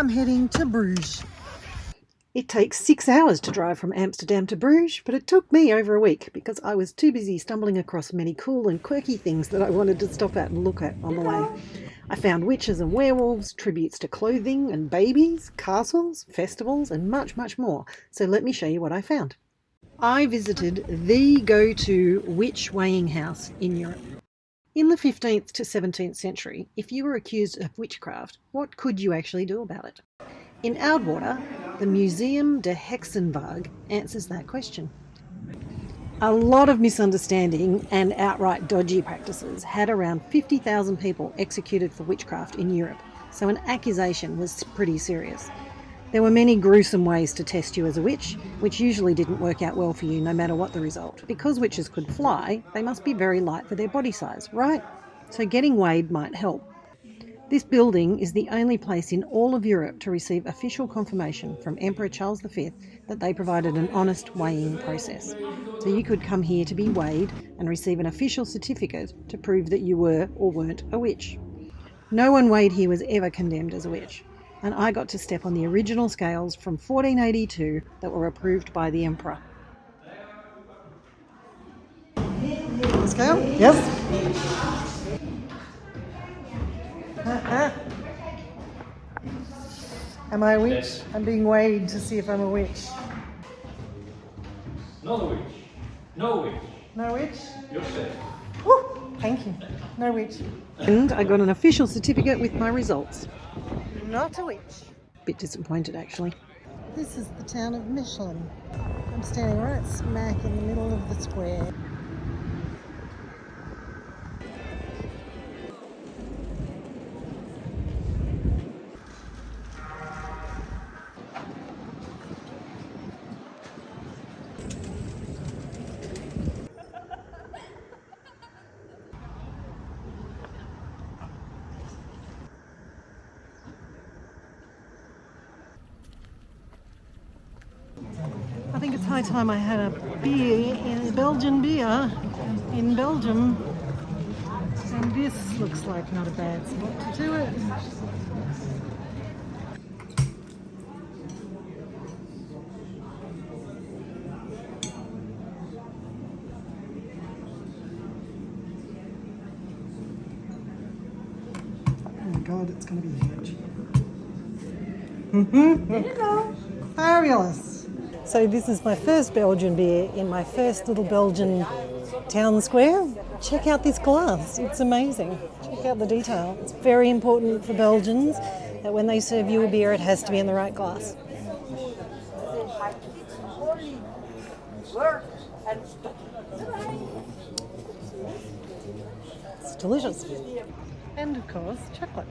I'm heading to Bruges. It takes 6 hours to drive from Amsterdam to Bruges, but it took me over a week because I was too busy stumbling across many cool and quirky things that I wanted to stop at and look at on the way. I found witches and werewolves, tributes to clothing and babies, castles, festivals, and much, much more. So let me show you what I found. I visited the go-to witch weighing house in Europe. In the 15th to 17th century, if you were accused of witchcraft, what could you actually do about it? In Oudwater, the Museum de Heksenwaag answers that question. A lot of misunderstanding and outright dodgy practices had around 50,000 people executed for witchcraft in Europe, so an accusation was pretty serious. There were many gruesome ways to test you as a witch, which usually didn't work out well for you no matter what the result. Because witches could fly, they must be very light for their body size, right? So getting weighed might help. This building is the only place in all of Europe to receive official confirmation from Emperor Charles V that they provided an honest weighing process. So you could come here to be weighed and receive an official certificate to prove that you were or weren't a witch. No one weighed here was ever condemned as a witch, and I got to step on the original scales from 1482 that were approved by the Emperor. Scale? Yes. Am I a witch? Yes. I'm being weighed to see if I'm a witch. Not a witch. No witch. No witch? You're safe. Woo, thank you. No witch. And I got an official certificate with my results. Not a witch. Bit disappointed, actually. This is the town of Mechelen. I'm standing right smack in the middle of the square. I think it's high time I had a beer, a Belgian beer in Belgium. And this looks like not a bad spot to do it. Oh my god, it's going to be huge. Hello. Fabulous. So this is my first Belgian beer in my first little Belgian town square. Check out this glass, it's amazing. Check out the detail. It's very important for Belgians that when they serve you a beer it has to be in the right glass. It's delicious. And of course, chocolate.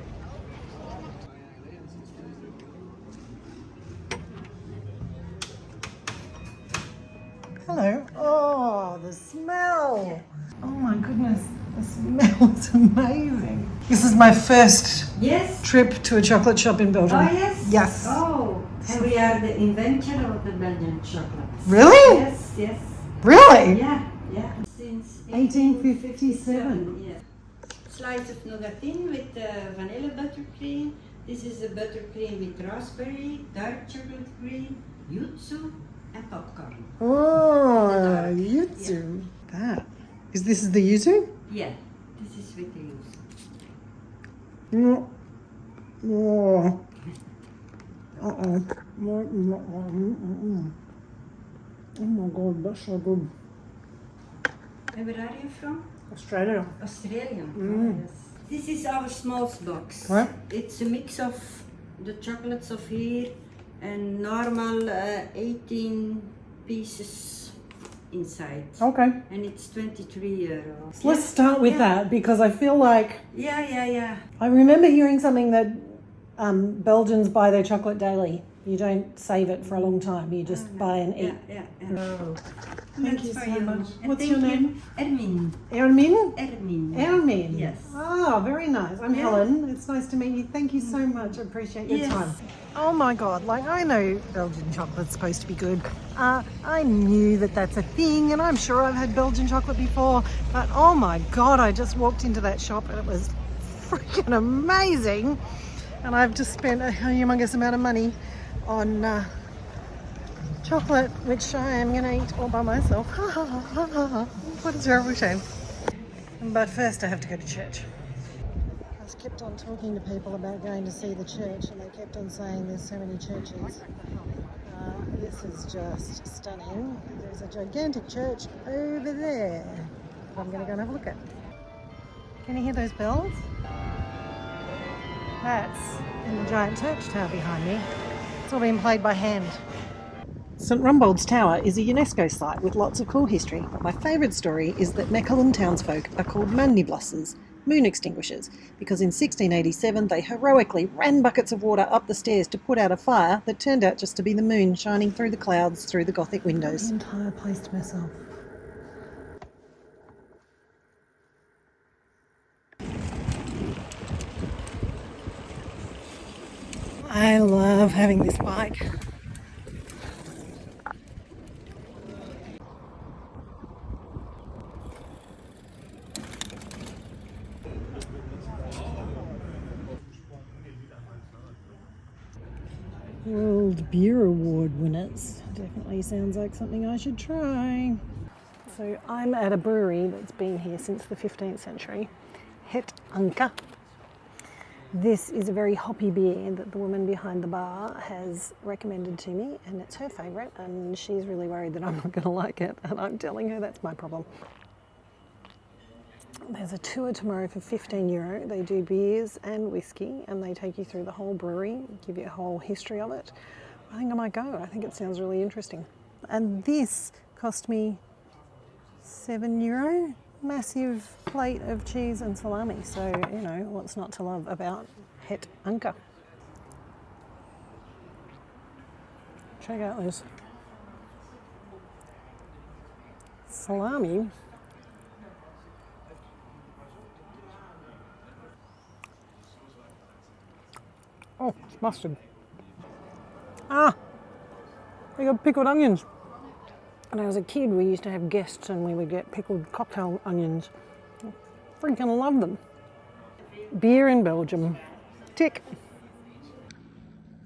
Hello. Oh, the smell. Oh my goodness, the smell is amazing. This is my first trip to a chocolate shop in Belgium. Oh, yes? Yes. Oh, and we are the inventor of the Belgian chocolate. Really? Yes, yes. Really? Yeah, yeah. Since 1857. Yeah. Slice of nougatine with vanilla buttercream. This is a buttercream with raspberry, dark chocolate cream, yuzu, and popcorn. Oh, yuzu. Yeah. That. Is this the yuzu? Yeah, this is with the yuzu. No. Oh. Oh my god, that's so good. And where are you from? Australia. Australia. Oh, yes. This is our small box. What? It's a mix of the chocolates of here and normal 18 pieces inside. Okay. And it's 23 euros. So let's start with that because I feel like Yeah. I remember hearing something that Belgians buy their chocolate daily. You don't save it for a long time. You just buy and eat. Yeah. Oh. And Thank that's you for so you. much. And What's thank your you. name? Ermin. Ermin? Ermin. Ermin. Yes. Oh, very nice. I'm Yeah. Helen. It's nice to meet you. Thank you so much. I appreciate your Yes. time. Oh my God, like I know Belgian chocolate's supposed to be good. I knew that that's a thing and I'm sure I've had Belgian chocolate before, but oh my God, I just walked into that shop and it was freaking amazing. And I've just spent a humongous amount of money on chocolate, which I am going to eat all by myself. What a terrible shame. But first I have to go to church. I just kept on talking to people about going to see the church, and they kept on saying there's so many churches. This is just stunning. There's a gigantic church over there. I'm going to go and have a look at. Can you hear those bells? That's in the giant church tower behind me. It's all been played by hand. St Rumbold's Tower is a UNESCO site with lots of cool history, but my favourite story is that Mechelen townsfolk are called Mandiblossers, moon extinguishers, because in 1687 they heroically ran buckets of water up the stairs to put out a fire that turned out just to be the moon shining through the clouds through the Gothic windows. The entire place to myself. I love having this bike. World Beer Award winners. Definitely sounds like something I should try. So I'm at a brewery that's been here since the 15th century, Het Anker. This is a very hoppy beer that the woman behind the bar has recommended to me, and it's her favourite, and she's really worried that I'm not going to like it, and I'm telling her that's my problem. There's a tour tomorrow for €15. They do beers and whiskey, and they take you through the whole brewery, give you a whole history of it. I think I might go. I think it sounds really interesting. And this cost me €7. Massive plate of cheese and salami. So, you know, what's not to love about Het Anker? Check out this salami. Oh, it's mustard. Ah, they got pickled onions. When I was a kid, we used to have guests and we would get pickled cocktail onions. I freaking love them. Beer in Belgium. Tick.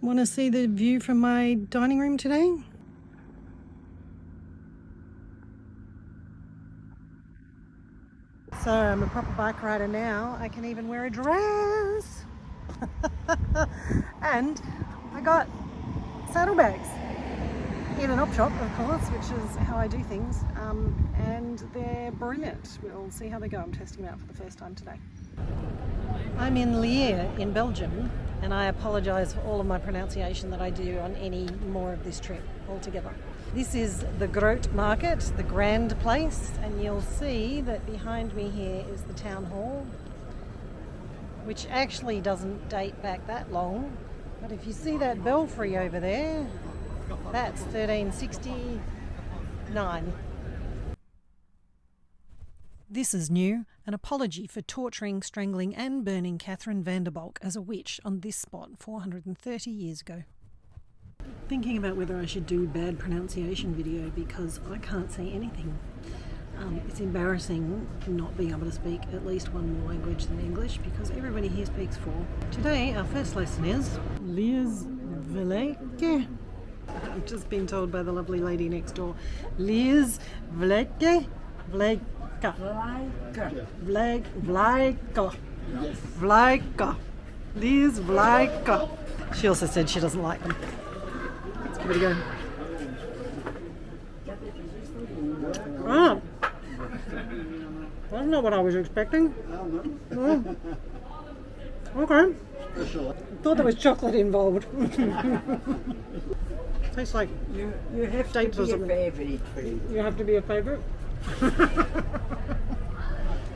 Want to see the view from my dining room today? So I'm a proper bike rider now. I can even wear a dress. And I got saddlebags. In an op shop, of course, which is how I do things, and they're brilliant. We'll see how they go. I'm testing them out for the first time today. I'm in Lier in Belgium, and I apologise for all of my pronunciation that I do on any more of this trip altogether. This is the Groot Market, the grand place, and you'll see that behind me here is the town hall, which actually doesn't date back that long, but if you see that belfry over there, that's 1369. This is new, an apology for torturing, strangling and burning Catherine van der Balk as a witch on this spot 430 years ago. Thinking about whether I should do bad pronunciation video because I can't say anything. It's embarrassing not being able to speak at least one more language than English because everybody here speaks four. Today our first lesson is Lies Vleke. I've just been told by the lovely lady next door. Lies Vleke. Vleka. Vleka. Vleka. Lies Vleka. She also said she doesn't like them. Let's give it a go. Ah, that's not what I was expecting. Oh. Okay. I thought there was chocolate involved. Tastes like You have dates to or be a something. favorite for you. You have to be a favourite.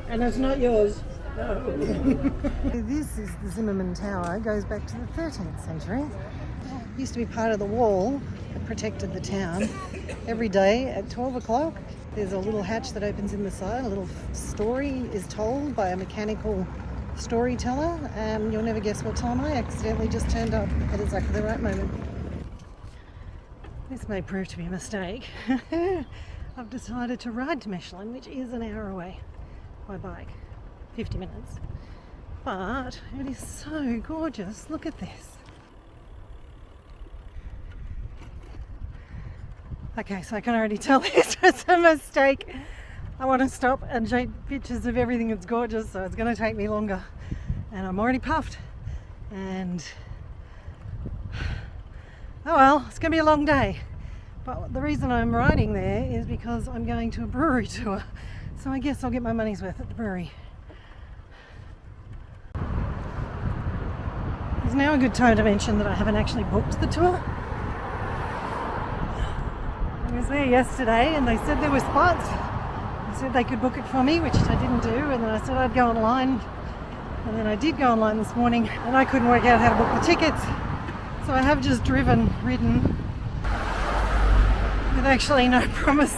And it's not yours. No. This is the Zimmermann Tower. It goes back to the 13th century. It used to be part of the wall that protected the town. Every day at 12 o'clock, there's a little hatch that opens in the side. A little story is told by a mechanical storyteller. You'll never guess what time I accidentally just turned up at exactly the right moment. This may prove to be a mistake. I've decided to ride to Mechelen, which is an hour away by bike, 50 minutes. but it is so gorgeous. Look at this. Okay, so I can already tell this was a mistake. I want to stop and take pictures of everything that's gorgeous, so it's going to take me longer. And I'm already puffed. And oh well, it's going to be a long day. But the reason I'm riding there is because I'm going to a brewery tour. So I guess I'll get my money's worth at the brewery. It's now a good time to mention that I haven't actually booked the tour. I was there yesterday and they said there were spots. They said they could book it for me, which I didn't do, and then I said I'd go online. And then I did go online this morning and I couldn't work out how to book the tickets. So I have just ridden with actually no promise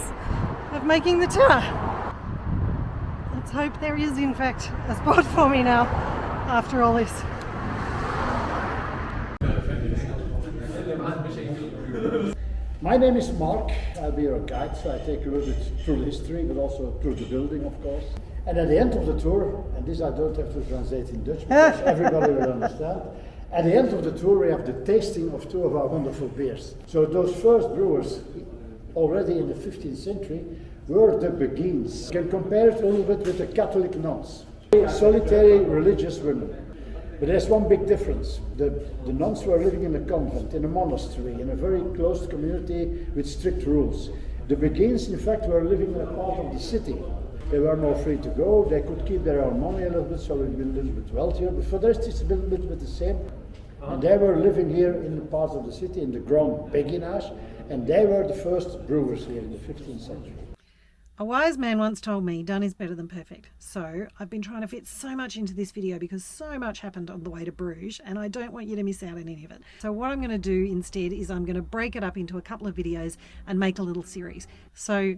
of making the tour. Let's hope there is in fact a spot for me now after all this. My name is Mark. I'll be your guide, so I take a little bit through the history, but also through the building, of course. And at the end of the tour, and this I don't have to translate in Dutch because everybody will understand. At the end of the tour, we have the tasting of two of our wonderful beers. So those first brewers, already in the 15th century, were the beguines. You can compare it a little bit with the Catholic nuns, solitary religious women. But there's one big difference. The nuns were living in a convent, in a monastery, in a very closed community with strict rules. The beguines, in fact, were living in a part of the city. They were more free to go, they could keep their own money a little bit, so they'd be a little bit wealthier, but for the rest it's a little bit the same. And they were living here in the part of the city, in the Grand Beguinage, and they were the first brewers here in the 15th century. A wise man once told me, done is better than perfect. So I've been trying to fit so much into this video because so much happened on the way to Bruges and I don't want you to miss out on any of it. So what I'm going to do instead is I'm going to break it up into a couple of videos and make a little series. So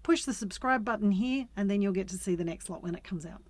push the subscribe button here and then you'll get to see the next lot when it comes out.